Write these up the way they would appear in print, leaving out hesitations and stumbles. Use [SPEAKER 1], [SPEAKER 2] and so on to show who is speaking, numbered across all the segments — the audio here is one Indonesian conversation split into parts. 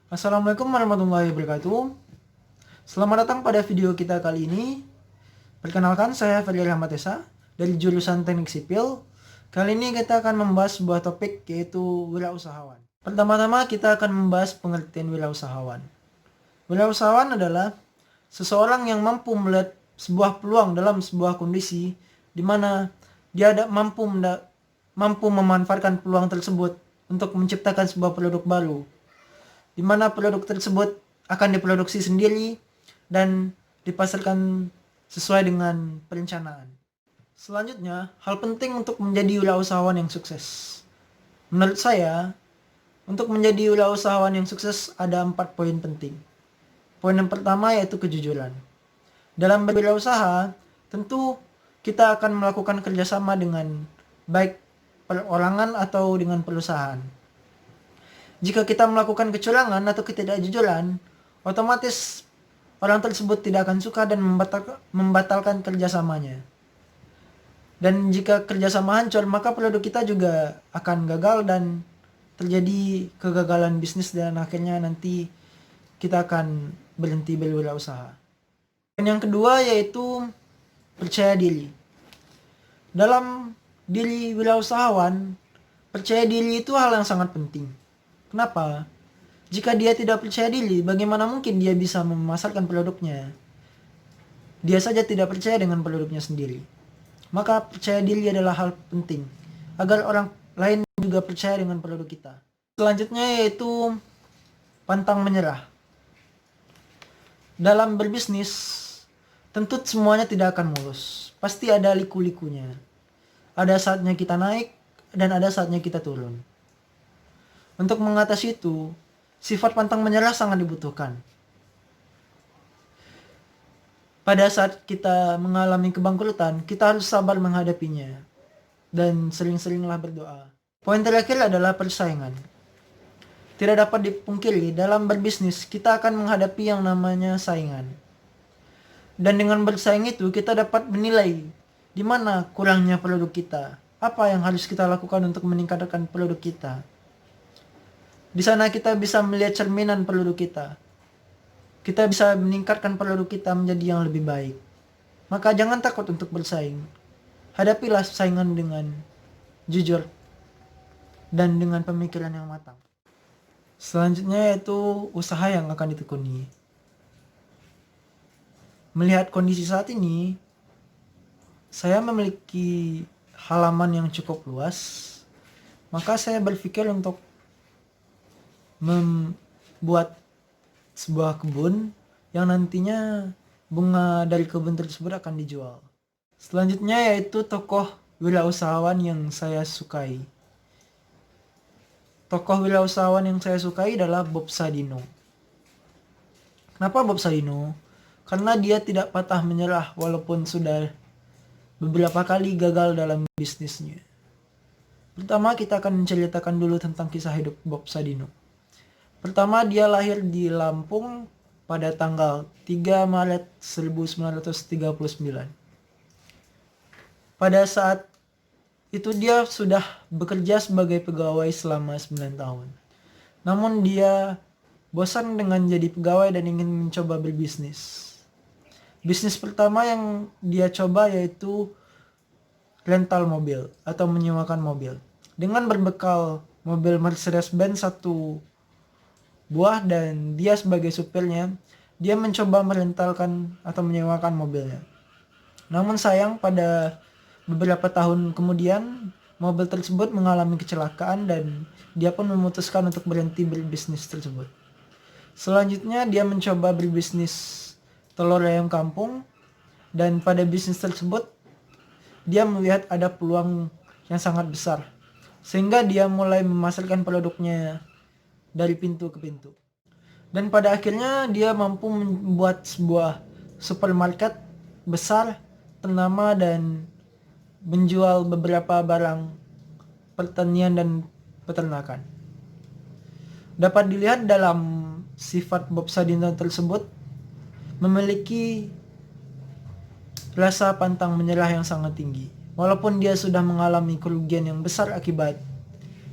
[SPEAKER 1] Assalamualaikum warahmatullahi wabarakatuh. Selamat datang pada video kita kali ini. Perkenalkan, saya Fadil Rahmat Esa dari jurusan Teknik Sipil. Kali ini kita akan membahas sebuah topik, yaitu wirausahawan. Pertama-tama kita akan membahas pengertian wirausahawan. Wirausahawan adalah seseorang yang mampu melihat sebuah peluang dalam sebuah kondisi di mana dia mampu memanfaatkan peluang tersebut untuk menciptakan sebuah produk baru, di mana produk tersebut akan diproduksi sendiri dan dipasarkan sesuai dengan perencanaan. Selanjutnya, hal penting untuk menjadi wirausahawan yang sukses. Menurut saya, untuk menjadi wirausahawan yang sukses ada 4 poin penting. Poin yang pertama yaitu kejujuran. Dalam berwirausaha, tentu kita akan melakukan kerjasama dengan baik perorangan atau dengan perusahaan. Jika kita melakukan kecurangan atau ketidakjujuran, otomatis orang tersebut tidak akan suka dan membatalkan kerjasamanya. Dan jika kerjasama hancur, maka produk kita juga akan gagal dan terjadi kegagalan bisnis, dan akhirnya nanti kita akan berhenti berwirausaha. Dan yang kedua yaitu percaya diri. Dalam diri wirausahawan, percaya diri itu hal yang sangat penting. Kenapa? Jika dia tidak percaya diri, bagaimana mungkin dia bisa memasarkan produknya? Dia saja tidak percaya dengan produknya sendiri. Maka percaya diri adalah hal penting, agar orang lain juga percaya dengan produk kita. Selanjutnya yaitu pantang menyerah. Dalam berbisnis, tentu semuanya tidak akan mulus. Pasti ada liku-likunya. Ada saatnya kita naik, dan ada saatnya kita turun. Untuk mengatasi itu, sifat pantang menyerah sangat dibutuhkan. Pada saat kita mengalami kebangkrutan, kita harus sabar menghadapinya. Dan sering-seringlah berdoa. Poin terakhir adalah persaingan. Tidak dapat dipungkiri, dalam berbisnis kita akan menghadapi yang namanya saingan. Dan dengan bersaing itu, kita dapat menilai di mana kurangnya produk kita. Apa yang harus kita lakukan untuk meningkatkan produk kita. Di sana kita bisa melihat cerminan produk kita. Kita bisa meningkatkan produk kita menjadi yang lebih baik. Maka jangan takut untuk bersaing. Hadapilah saingan dengan jujur dan dengan pemikiran yang matang. Selanjutnya yaitu usaha yang akan ditekuni. Melihat kondisi saat ini, saya memiliki halaman yang cukup luas. Maka saya berpikir untuk membuat sebuah kebun yang nantinya bunga dari kebun tersebut akan dijual. Selanjutnya yaitu tokoh wirausahawan yang saya sukai. Tokoh wirausahawan yang saya sukai adalah Bob Sadino. Kenapa Bob Sadino? Karena dia tidak patah menyerah walaupun sudah beberapa kali gagal dalam bisnisnya. Pertama, kita akan menceritakan dulu tentang kisah hidup Bob Sadino. Pertama, dia lahir di Lampung pada tanggal 3 Maret 1939. Pada saat itu dia sudah bekerja sebagai pegawai selama 9 tahun. Namun dia bosan dengan jadi pegawai dan ingin mencoba berbisnis. Bisnis pertama yang dia coba yaitu rental mobil atau menyewakan mobil. Dengan berbekal mobil Mercedes-Benz 1 buah dan dia sebagai supirnya, dia mencoba merentalkan atau menyewakan mobilnya. Namun sayang, pada beberapa tahun kemudian mobil tersebut mengalami kecelakaan dan dia pun memutuskan untuk berhenti berbisnis tersebut. Selanjutnya dia mencoba berbisnis telur ayam kampung, dan pada bisnis tersebut dia melihat ada peluang yang sangat besar, sehingga dia mulai memasarkan produknya dari pintu ke pintu. Dan pada akhirnya dia mampu membuat sebuah supermarket besar ternama dan menjual beberapa barang pertanian dan peternakan. Dapat dilihat dalam sifat Bob Sadino tersebut memiliki rasa pantang menyerah yang sangat tinggi. Walaupun dia sudah mengalami kerugian yang besar akibat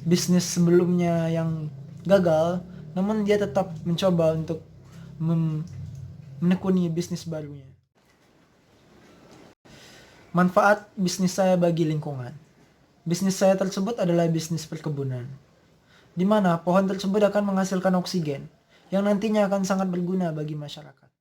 [SPEAKER 1] bisnis sebelumnya yang gagal, namun dia tetap mencoba untuk menekuni bisnis barunya. Manfaat bisnis saya bagi lingkungan. Bisnis saya tersebut adalah bisnis perkebunan, di mana pohon tersebut akan menghasilkan oksigen yang nantinya akan sangat berguna bagi masyarakat.